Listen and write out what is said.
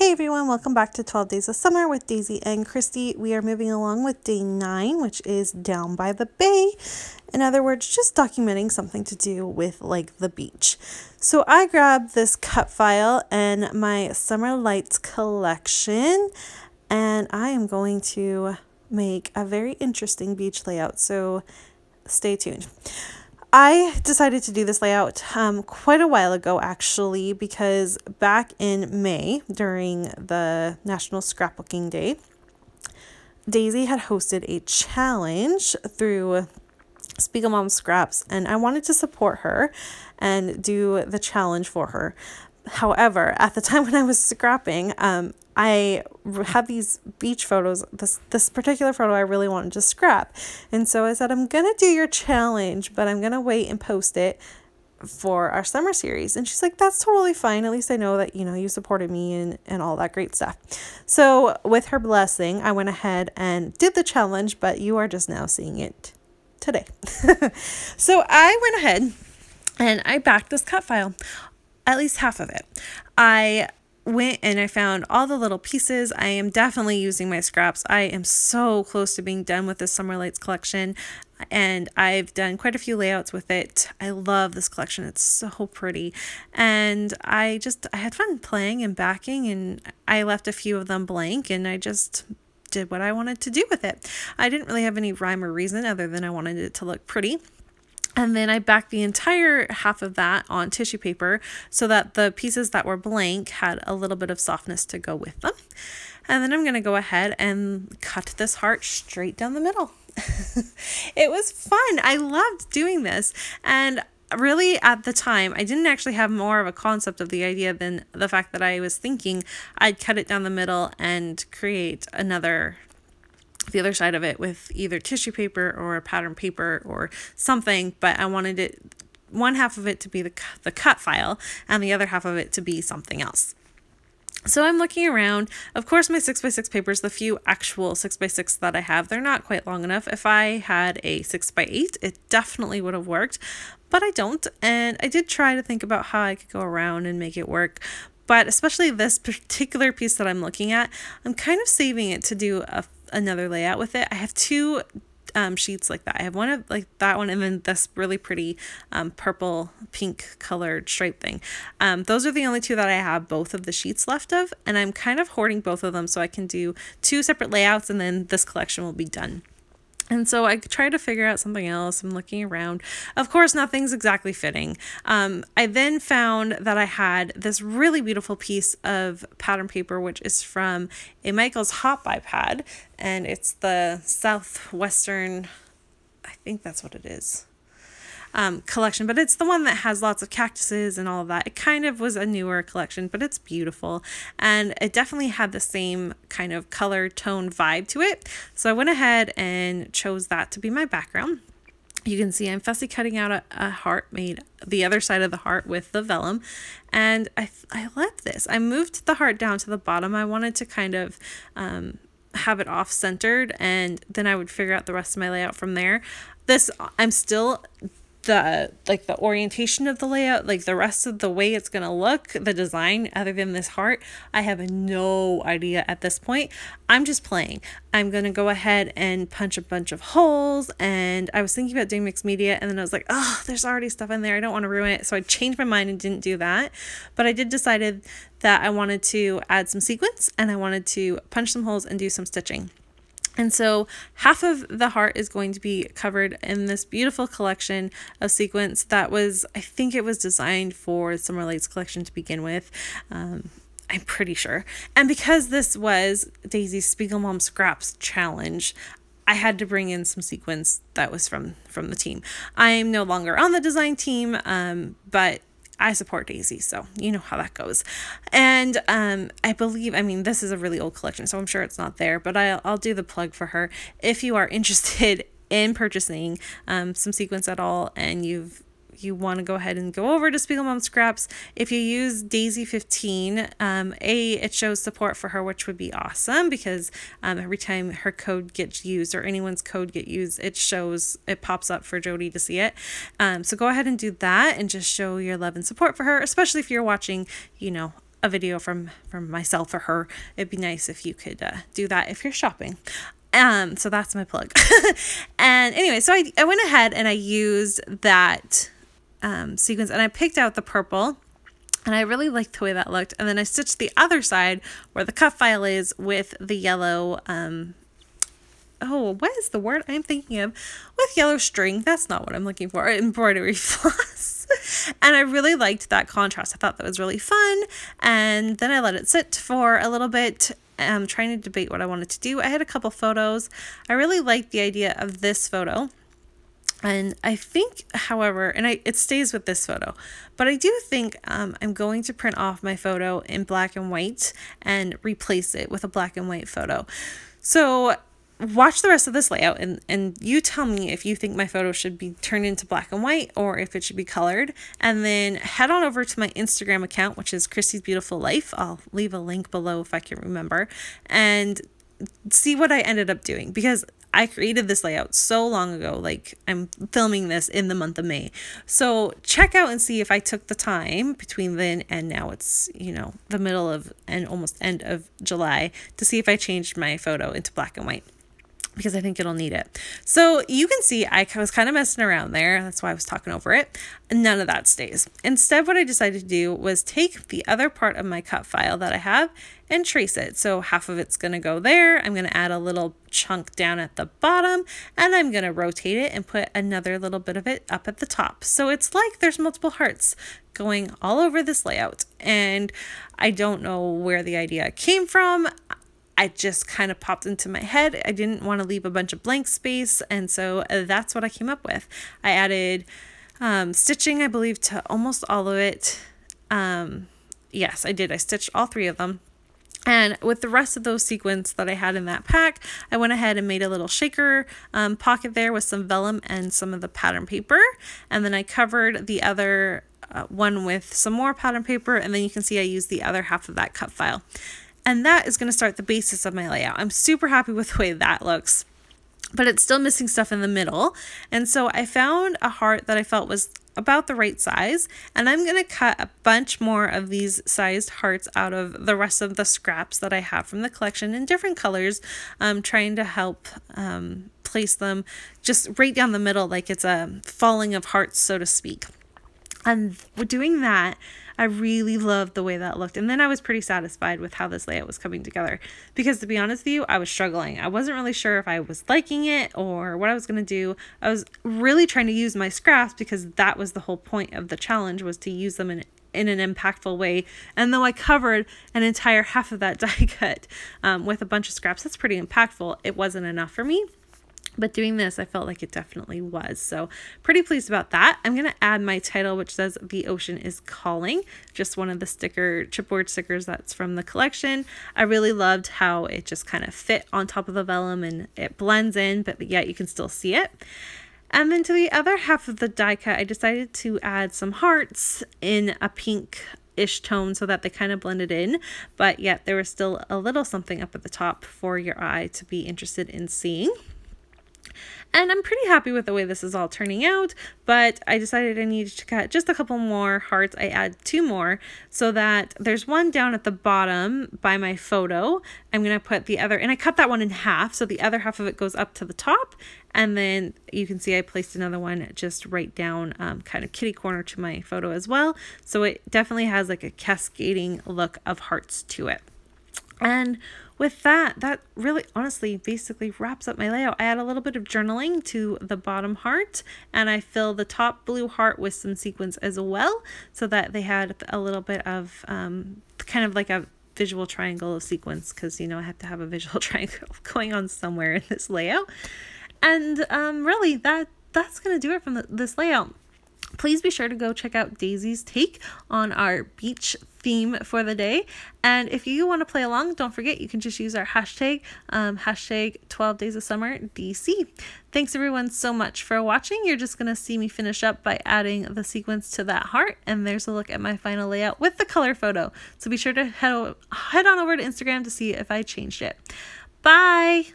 Hey everyone, welcome back to 12 Days of Summer with Daisy and Christy. We are moving along with day 9, which is down by the bay. In other words, just documenting something to do with like the beach. So I grabbed this cut file and my Summer Lights collection, and I am going to make a very interesting beach layout, so stay tuned. I decided to do this layout quite a while ago, actually, because back in May, during the National Scrapbooking Day, Daisy had hosted a challenge through Spiegel Mom Scraps, and I wanted to support her and do the challenge for her. However, at the time when I was scrapping, I had these beach photos, this particular photo I really wanted to scrap. And so I said, I'm going to do your challenge, but I'm going to wait and post it for our summer series. And she's like, that's totally fine. At least I know that, you supported me and all that great stuff. So with her blessing, I went ahead and did the challenge, but you are just now seeing it today. So I went ahead and I backed this cut file, at least half of it. I went and I found all the little pieces. I am definitely using my scraps. I am so close to being done with this Summer Lights collection, and I've done quite a few layouts with it. I love this collection. It's so pretty, and I had fun playing and backing, and I left a few of them blank, and I just did what I wanted to do with it. I didn't really have any rhyme or reason other than I wanted it to look pretty. And then I backed the entire half of that on tissue paper so that the pieces that were blank had a little bit of softness to go with them. And then I'm going to go ahead and cut this heart straight down the middle. It was fun. I loved doing this. And really at the time, I didn't actually have more of a concept of the idea than the fact that I was thinking I'd cut it down the middle and create the other side of it with either tissue paper or a pattern paper or something, but I wanted one half of it to be the cut file and the other half of it to be something else. So I'm looking around. Of course, my 6x6 papers, the few actual 6x6 that I have, they're not quite long enough. If I had a 6x8, it definitely would have worked, but I don't. And I did try to think about how I could go around and make it work. But especially this particular piece that I'm looking at, I'm kind of saving it to do another layout with it. I have two sheets like that. I have one of like that one, and then this really pretty purple pink colored stripe thing. Those are the only two that I have both of the sheets left of, and I'm kind of hoarding both of them so I can do two separate layouts, and then this collection will be done. And so I tried to figure out something else. I'm looking around. Of course, nothing's exactly fitting. I then found that I had this really beautiful piece of pattern paper, which is from a Michaels Hot Buy pad. And it's the Southwestern, I think that's what it is, collection. But it's the one that has lots of cactuses and all of that. It kind of was a newer collection, but it's beautiful. And it definitely had the same kind of color tone vibe to it. So I went ahead and chose that to be my background. You can see I'm fussy cutting out a heart, made the other side of the heart with the vellum. And I left this. I moved the heart down to the bottom. I wanted to kind of have it off centered, and then I would figure out the rest of my layout from there. I'm still the orientation of the layout, like the rest of the way it's gonna look, the design, other than this heart, I have no idea at this point. I'm just playing. I'm gonna go ahead and punch a bunch of holes, and I was thinking about doing mixed media, and then I was like, oh, there's already stuff in there, I don't want to ruin it, so I changed my mind and didn't do that. But I did decided that I wanted to add some sequins, and I wanted to punch some holes and do some stitching. And so half of the heart is going to be covered in this beautiful collection of sequins that was, I think it was designed for the Summer Lights collection to begin with. I'm pretty sure. And because this was Daisy's Spiegel Mom Scraps challenge, I had to bring in some sequins that was from the team. I'm no longer on the design team, but I support Daisy, so you know how that goes. And I believe, this is a really old collection, so I'm sure it's not there, but I'll do the plug for her. If you are interested in purchasing some sequins at all, and you want to go ahead and go over to Spiegel Mom Scraps, if you use Daisy 15, it shows support for her, which would be awesome, because every time her code gets used or anyone's code get used, it pops up for Jody to see it. So go ahead and do that and just show your love and support for her, especially if you're watching, a video from myself or her. It'd be nice if you could do that if you're shopping. So that's my plug. And anyway, so I went ahead and I used that sequence, and I picked out the purple, and I really liked the way that looked. And then I stitched the other side where the cut file is with the yellow, what is the word I'm thinking of? With yellow string. That's not what I'm looking for. Embroidery floss. And I really liked that contrast. I thought that was really fun. And then I let it sit for a little bit. I'm trying to debate what I wanted to do. I had a couple photos. I really liked the idea of this photo. And I think, however, it stays with this photo, but I do think I'm going to print off my photo in black and white and replace it with a black and white photo. So watch the rest of this layout and you tell me if you think my photo should be turned into black and white or if it should be colored. And then head on over to my Instagram account, which is Christy's Beautiful Life. I'll leave a link below if I can remember, and see what I ended up doing, because I created this layout so long ago. Like, I'm filming this in the month of May. So check out and see if I took the time between then and now it's, the middle of and almost end of July to see if I changed my photo into black and white, because I think it'll need it. So you can see I was kind of messing around there. That's why I was talking over it. None of that stays. Instead, what I decided to do was take the other part of my cut file that I have and trace it. So half of it's going to go there. I'm going to add a little chunk down at the bottom, and I'm going to rotate it and put another little bit of it up at the top. So it's like there's multiple hearts going all over this layout. And I don't know where the idea came from. I just kind of popped into my head. I didn't want to leave a bunch of blank space, and so that's what I came up with. I added stitching, I believe, to almost all of it. Yes, I did. I stitched all 3 of them. And with the rest of those sequins that I had in that pack, I went ahead and made a little shaker pocket there with some vellum and some of the pattern paper. And then I covered the other one with some more pattern paper, and then you can see I used the other half of that cut file. And that is going to start the basis of my layout. I'm super happy with the way that looks, but it's still missing stuff in the middle. And so I found a heart that I felt was about the right size, and I'm going to cut a bunch more of these sized hearts out of the rest of the scraps that I have from the collection in different colors, trying to help place them just right down the middle, like it's a falling of hearts, so to speak. And we're doing that. I really loved the way that looked. And then I was pretty satisfied with how this layout was coming together, because to be honest with you, I was struggling. I wasn't really sure if I was liking it or what I was going to do. I was really trying to use my scraps, because that was the whole point of the challenge, was to use them in an impactful way. And though I covered an entire half of that die cut with a bunch of scraps, that's pretty impactful. It wasn't enough for me. But doing this, I felt like it definitely was. So pretty pleased about that. I'm going to add my title, which says "The Ocean is Calling," just one of the chipboard stickers that's from the collection. I really loved how it just kind of fit on top of the vellum and it blends in, but yet you can still see it. And then to the other half of the die cut, I decided to add some hearts in a pink-ish tone so that they kind of blended in, but yet there was still a little something up at the top for your eye to be interested in seeing. And I'm pretty happy with the way this is all turning out, but I decided I needed to cut just a couple more hearts. I add 2 more so that there's one down at the bottom by my photo. I'm going to put the other, and I cut that one in half, so the other half of it goes up to the top. And then you can see I placed another one just right down kind of kitty corner to my photo as well. So it definitely has like a cascading look of hearts to it. And with that really honestly basically wraps up my layout. I add a little bit of journaling to the bottom heart, and I fill the top blue heart with some sequins as well, so that they had a little bit of kind of like a visual triangle of sequins, because I have to have a visual triangle going on somewhere in this layout. And really that's gonna do it from this layout. Please be sure to go check out Daisy's take on our beach theme for the day. And if you want to play along, don't forget you can just use our hashtag, hashtag 12 Days of Summer DC. Thanks everyone so much for watching. You're just going to see me finish up by adding the sequence to that heart. And there's a look at my final layout with the color photo. So be sure to head on over to Instagram to see if I changed it. Bye!